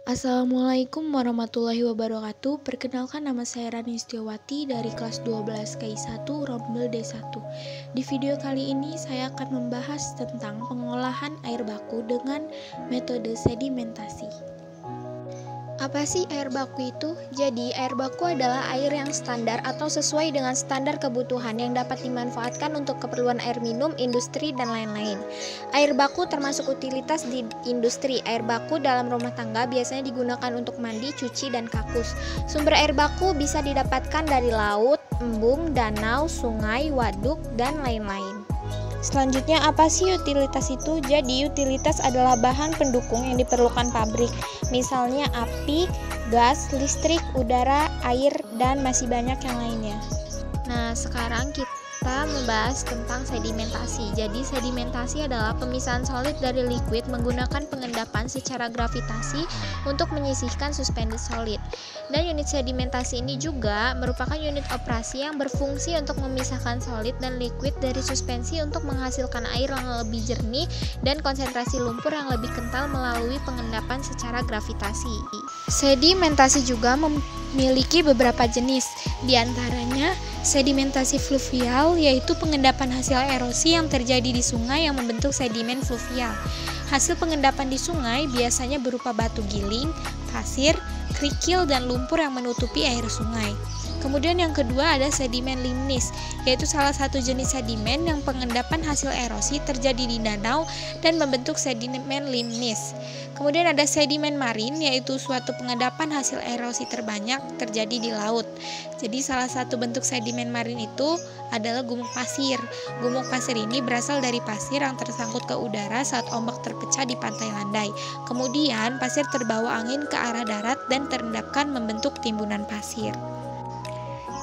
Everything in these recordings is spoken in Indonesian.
Assalamualaikum warahmatullahi wabarakatuh. Perkenalkan, nama saya Rani Setiawati dari kelas 12 KI1 Rombel D1. Di video kali ini saya akan membahas tentang pengolahan air baku dengan metode sedimentasi. Apa sih air baku itu? Jadi, air baku adalah air yang standar atau sesuai dengan standar kebutuhan yang dapat dimanfaatkan untuk keperluan air minum, industri, dan lain-lain. Air baku termasuk utilitas di industri. Air baku dalam rumah tangga biasanya digunakan untuk mandi, cuci, dan kakus. Sumber air baku bisa didapatkan dari laut, embung, danau, sungai, waduk, dan lain-lain. Selanjutnya, apa sih utilitas itu? Jadi, utilitas adalah bahan pendukung yang diperlukan pabrik, misalnya api, gas, listrik, udara, air, dan masih banyak yang lainnya. Nah, sekarang kita membahas tentang sedimentasi. Jadi, sedimentasi adalah pemisahan solid dari liquid menggunakan pengendapan secara gravitasi untuk menyisihkan suspended solid. Dan unit sedimentasi ini juga merupakan unit operasi yang berfungsi untuk memisahkan solid dan liquid dari suspensi untuk menghasilkan air yang lebih jernih dan konsentrasi lumpur yang lebih kental melalui pengendapan secara gravitasi. Sedimentasi juga memiliki beberapa jenis, diantaranya sedimentasi fluvial, yaitu pengendapan hasil erosi yang terjadi di sungai yang membentuk sedimen fluvial. Hasil pengendapan di sungai biasanya berupa batu giling, pasir, kerikil, dan lumpur yang menutupi air sungai. Kemudian yang kedua ada sedimen limnis, yaitu salah satu jenis sedimen yang pengendapan hasil erosi terjadi di danau dan membentuk sedimen limnis. Kemudian ada sedimen marin, yaitu suatu pengendapan hasil erosi terbanyak terjadi di laut. Jadi salah satu bentuk sedimen marin itu adalah gumuk pasir. Gumuk pasir ini berasal dari pasir yang tersangkut ke udara saat ombak terpecah di pantai landai. Kemudian pasir terbawa angin ke arah darat dan terendapkan membentuk timbunan pasir.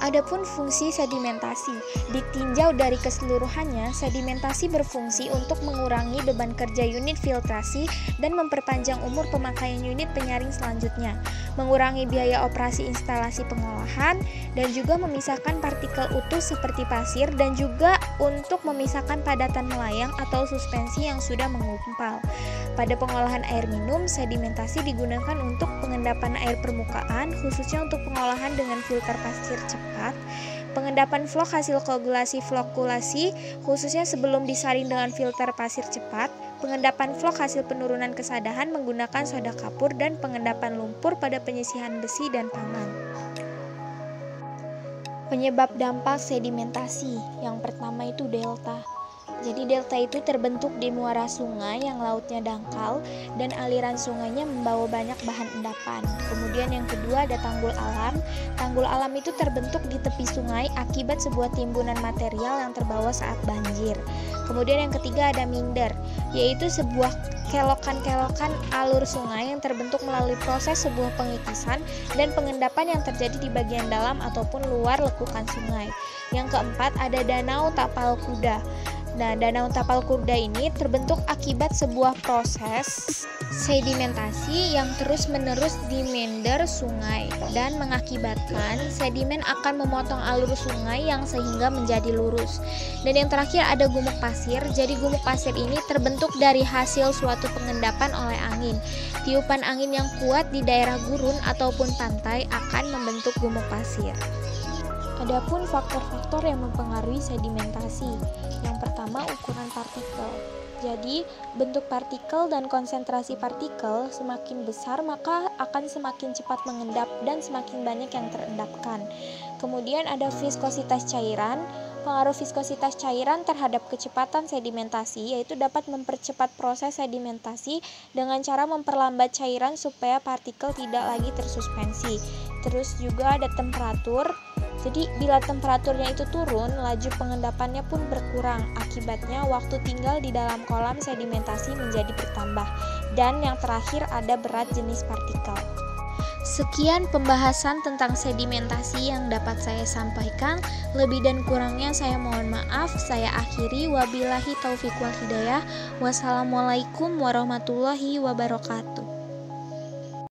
Adapun fungsi sedimentasi, ditinjau dari keseluruhannya, sedimentasi berfungsi untuk mengurangi beban kerja unit filtrasi dan memperpanjang umur pemakaian unit penyaring selanjutnya, mengurangi biaya operasi instalasi pengolahan, dan juga memisahkan partikel utuh seperti pasir, dan juga untuk memisahkan padatan melayang atau suspensi yang sudah mengumpal. Pada pengolahan air minum, sedimentasi digunakan untuk pengendapan air permukaan, khususnya untuk pengolahan dengan filter pasir cepat, pengendapan flok hasil koagulasi flokulasi, khususnya sebelum disaring dengan filter pasir cepat, pengendapan flok hasil penurunan kesadahan menggunakan soda kapur, dan pengendapan lumpur pada penyisihan besi dan pangan. Penyebab dampak sedimentasi, yang pertama itu delta. Jadi delta itu terbentuk di muara sungai yang lautnya dangkal dan aliran sungainya membawa banyak bahan endapan. Kemudian yang kedua ada tanggul alam. Tanggul alam itu terbentuk di tepi sungai akibat sebuah timbunan material yang terbawa saat banjir. Kemudian yang ketiga ada minder, yaitu sebuah kelokan-kelokan alur sungai yang terbentuk melalui proses sebuah pengikisan dan pengendapan yang terjadi di bagian dalam ataupun luar lekukan sungai. Yang keempat ada danau tapal kuda. Nah, danau tapal kuda ini terbentuk akibat sebuah proses sedimentasi yang terus-menerus di meander sungai dan mengakibatkan sedimen akan memotong alur sungai yang sehingga menjadi lurus. Dan yang terakhir ada gumuk pasir. Jadi gumuk pasir ini terbentuk dari hasil suatu pengendapan oleh angin. Tiupan angin yang kuat di daerah gurun ataupun pantai akan membentuk gumuk pasir. Adapun faktor-faktor yang mempengaruhi sedimentasi. Yang pertama, ukuran partikel. Jadi, bentuk partikel dan konsentrasi partikel semakin besar maka akan semakin cepat mengendap dan semakin banyak yang terendapkan. Kemudian ada viskositas cairan. Pengaruh viskositas cairan terhadap kecepatan sedimentasi yaitu dapat mempercepat proses sedimentasi dengan cara memperlambat cairan supaya partikel tidak lagi tersuspensi. Terus juga ada temperatur. Jadi bila temperaturnya itu turun, laju pengendapannya pun berkurang. Akibatnya waktu tinggal di dalam kolam sedimentasi menjadi bertambah. Dan yang terakhir ada berat jenis partikel. Sekian pembahasan tentang sedimentasi yang dapat saya sampaikan. Lebih dan kurangnya saya mohon maaf. Saya akhiri, wabillahi taufiq wal hidayah. Wassalamualaikum warahmatullahi wabarakatuh.